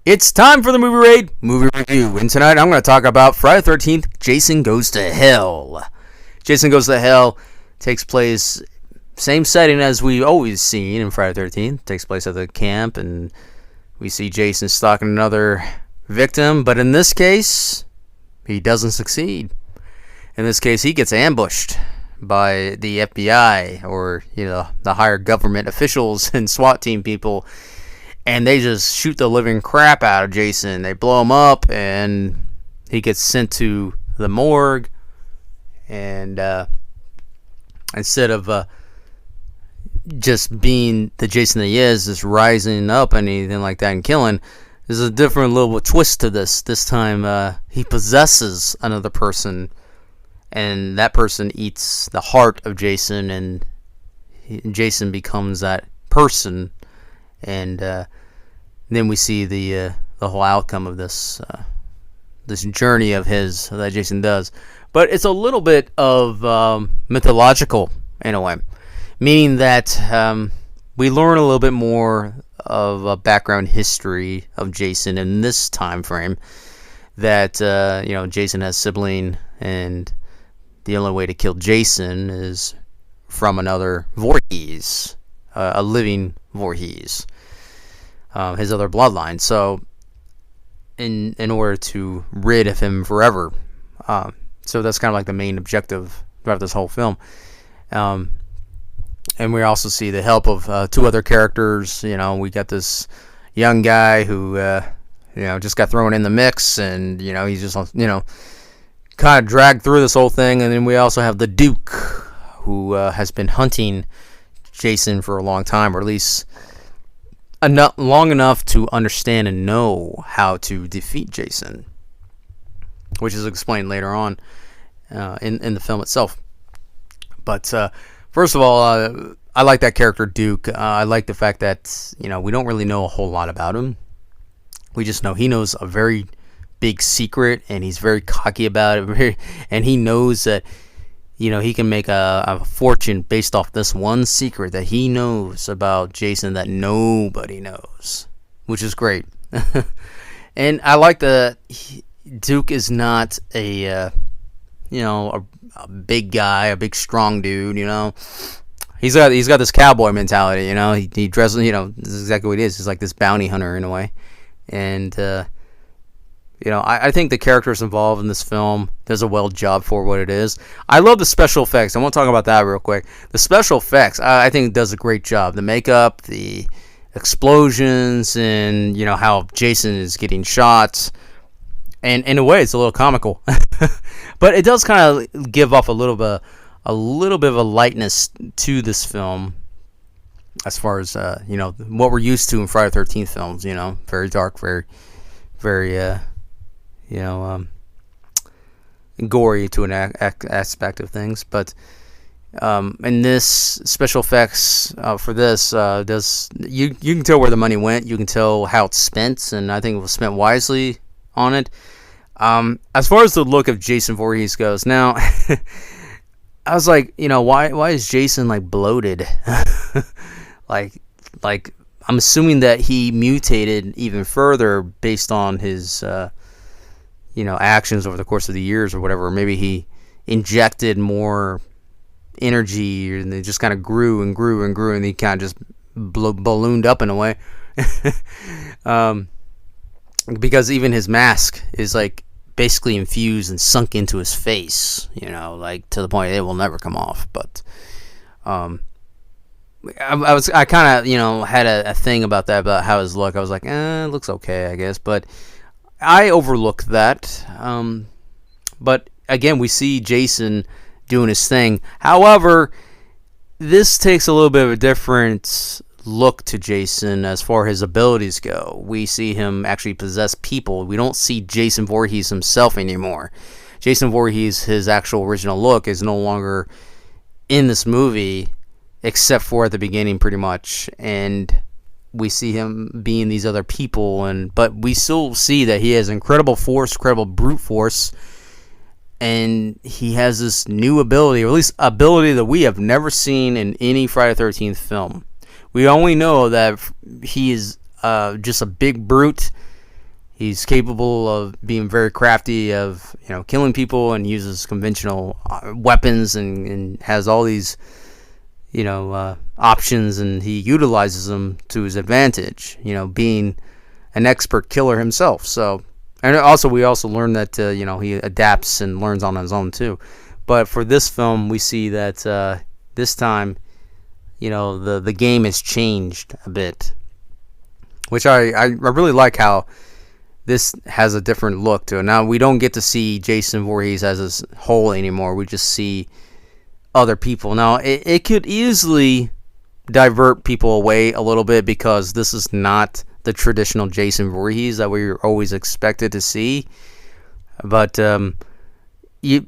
It's time for the movie raid, movie review, and tonight I'm going to talk about Friday the 13th, Jason Goes to Hell. Jason Goes to Hell takes place, same setting as we always seen in Friday the 13th, takes place at the camp, and we see Jason stalking another victim, but in this case, he doesn't succeed. In this case, he gets ambushed by the FBI, or, the higher government officials and SWAT team people, and they just shoot the living crap out of Jason. They blow him up, and he gets sent to the morgue. And instead of just being the Jason that he is, just rising up and anything like that and killing, there's a different little twist to this. This time, he possesses another person, and that person eats the heart of Jason, and Jason becomes that person. And then we see the whole outcome of this journey of his that Jason does. But it's a little bit of mythological in a way, meaning that we learn a little bit more of a background history of Jason in this time frame. That Jason has a sibling, and the only way to kill Jason is from another Voorhees, a living Voorhees. His other bloodline. So, in order to rid of him forever, so that's kind of like the main objective throughout this whole film. And we also see the help of two other characters. We got this young guy who, just got thrown in the mix, and he's just, kind of dragged through this whole thing. And then we also have the Duke, who has been hunting Jason for a long time, or at least long enough to understand and know how to defeat Jason, which is explained later on in the film itself. But first of all, I like that character Duke. I like the fact that we don't really know a whole lot about him. We just know he knows a very big secret, and he's very cocky about it. And he knows that he can make a fortune based off this one secret that he knows about Jason that nobody knows, which is great. And I like that Duke is not a big guy, a big strong dude. He's got this cowboy mentality. He dresses. This is exactly what he is. He's like this bounty hunter in a way, and. I think the characters involved in this film does a well job for what it is. I love the special effects. I want to talk about that real quick. The special effects, I think, does a great job. The makeup, the explosions, and how Jason is getting shot. And in a way, it's a little comical, but it does kind of give off a little bit of a lightness to this film, as far as what we're used to in Friday the 13th films. Very dark, very gory to an aspect of things, but in this special effects for this you can tell where the money went. You can tell how it's spent, and I think it was spent wisely on it. As far as the look of Jason Voorhees goes, now I was like, why is Jason like bloated? like I'm assuming that he mutated even further based on his actions over the course of the years or whatever. Maybe he injected more energy, and it just kind of grew and grew and grew, and he kind of just ballooned up in a way. Because even his mask is like basically infused and sunk into his face, like to the point it will never come off. But I kind of had a thing about that, about how his look. I was like, it looks okay, I guess, but I overlooked that. But again, we see Jason doing his thing. However, this takes a little bit of a different look to Jason as far as his abilities go. We see him actually possess people. We don't see Jason Voorhees himself anymore. Jason Voorhees, his actual original look, is no longer in this movie. except for at the beginning, pretty much, and we see him being these other people, but we still see that he has incredible force, incredible brute force, and he has this new ability, or at least ability that we have never seen in any Friday the 13th film. We only know that he is just a big brute. He's capable of being very crafty, of killing people, and uses conventional weapons, and has all these options, and he utilizes them to his advantage. Being an expert killer himself. So, and also we also learn that he adapts and learns on his own too. But for this film, we see that this time, the game has changed a bit, which I really like how this has a different look to it. Now, we don't get to see Jason Voorhees as his whole anymore. We just see other people. Now, it could easily divert people away a little bit, because this is not the traditional Jason Voorhees that we were always expected to see. But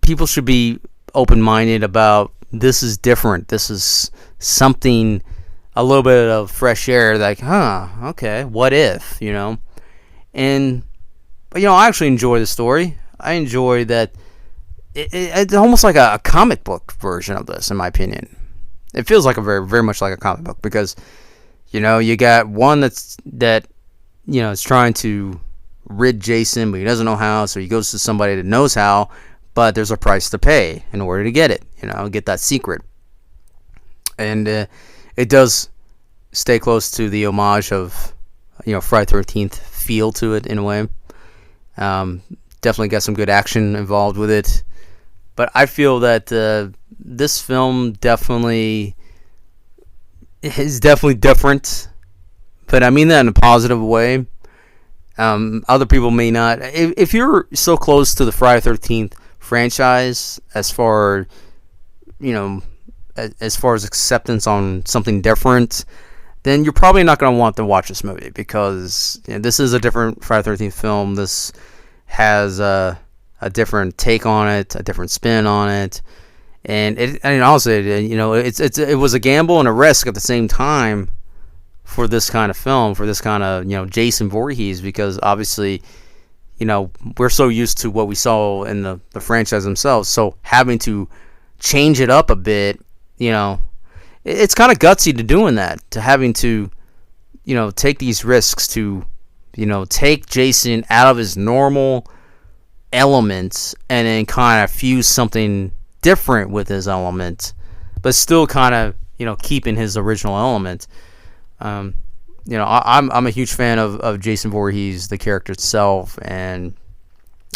people should be open-minded about this is different. This is something, a little bit of fresh air, like, okay, what if, But I actually enjoy the story. I enjoy that it's almost like a comic book version of this, in my opinion. It feels like a very, very much like a comic book, because you got one that is trying to rid Jason, but he doesn't know how, so he goes to somebody that knows how, but there's a price to pay in order to get it, get that secret. And it does stay close to the homage of Friday the 13th feel to it in a way. Definitely got some good action involved with it, but I feel that this film is definitely different, but I mean that in a positive way. Other people may not. If you're so close to the Friday the 13th franchise, as far as acceptance on something different, then you're probably not going to want to watch this movie, because this is a different Friday the 13th film. This has a different take on it, a different spin on it, and honestly, it was a gamble and a risk at the same time for this kind of film, for this kind of Jason Voorhees, because obviously we're so used to what we saw in the franchise themselves, so having to change it up a bit, it's kind of gutsy to doing that, to having to take these risks, to take Jason out of his normal elements and then kind of fuse something different with his element, but still kind of keeping his original element. I'm a huge fan of Jason Voorhees, the character itself, and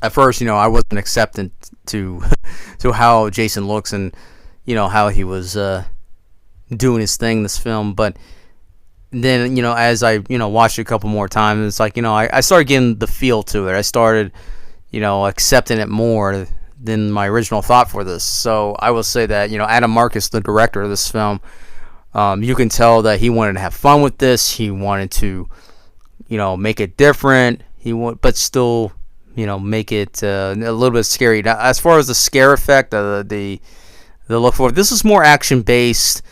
at first I wasn't acceptant to to how Jason looks and how he was doing his thing in this film, but then as I watched it a couple more times, it's like I started getting the feel to it. I started accepting it more than my original thought for this. So I will say that Adam Marcus, the director of this film, you can tell that he wanted to have fun with this. He wanted to make it different. But still make it a little bit scary. Now, as far as the scare effect, the look for it, this is more action based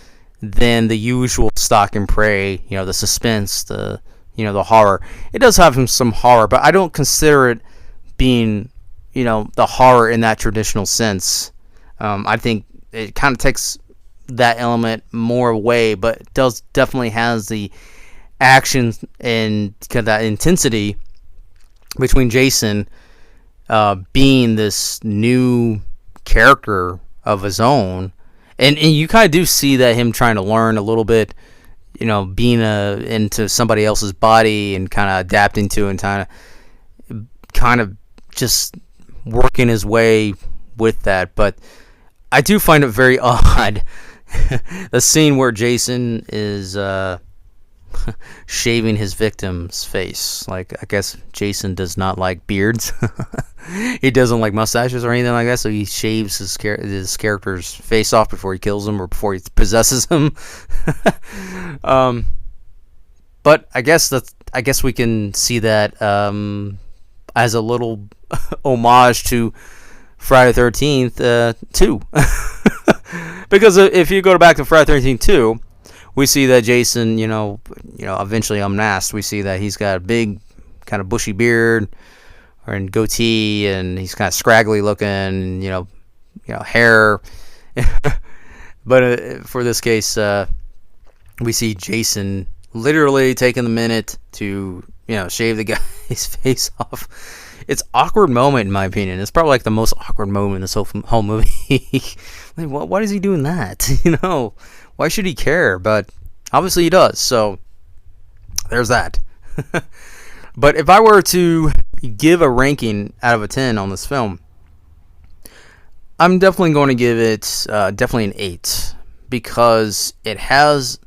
than the usual stalk and prey. The suspense, the horror. It does have some horror, but I don't consider it being the horror in that traditional sense. I think it kind of takes that element more away, but it definitely has the action and kind of that intensity between Jason being this new character of his own, and you kind of do see that him trying to learn a little bit, being into somebody else's body and kind of adapting to, and kind of just working his way with that. But I do find it very odd, the scene where Jason is shaving his victim's face. Like, I guess Jason does not like beards. He doesn't like mustaches or anything like that, so he shaves his character's face off before he kills him or before he possesses him. But I guess we can see that as a little homage to Friday the 13th 2. Because if you go back to Friday the 13th 2, we see that Jason, eventually unmasked. We see that he's got a big, kind of bushy beard and goatee, and he's kind of scraggly looking, hair. But for this case, we see Jason literally taking the minute to, shave the guy's face off. It's an awkward moment, in my opinion. It's probably like the most awkward moment in this whole movie. Like, why is he doing that? Why should he care? But obviously he does. So there's that. But if I were to give a ranking out of a 10 on this film, I'm definitely going to give it definitely an 8, because it has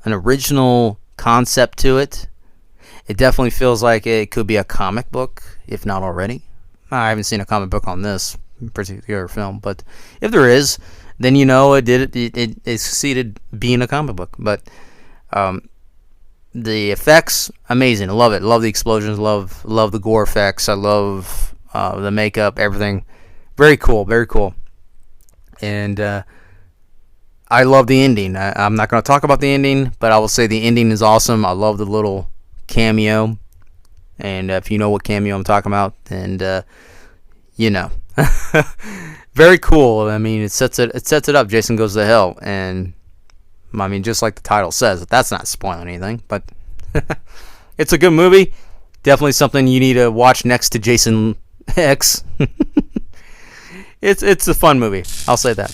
an original concept to it. It definitely feels like it could be a comic book, if not already. I haven't seen a comic book on this particular film, but if there is, then it succeeded being a comic book. But the effects, amazing. I love it. Love the explosions. Love the gore effects. I love the makeup, everything. Very cool. Very cool. And I love the ending. I'm not going to talk about the ending, but I will say the ending is awesome. I love the little cameo. And if you know what cameo I'm talking about, then very cool. I mean, it sets it up. Jason Goes to Hell, and I mean, just like the title says, that's not spoiling anything. But it's a good movie. Definitely something you need to watch next to Jason X. It's a fun movie. I'll say that.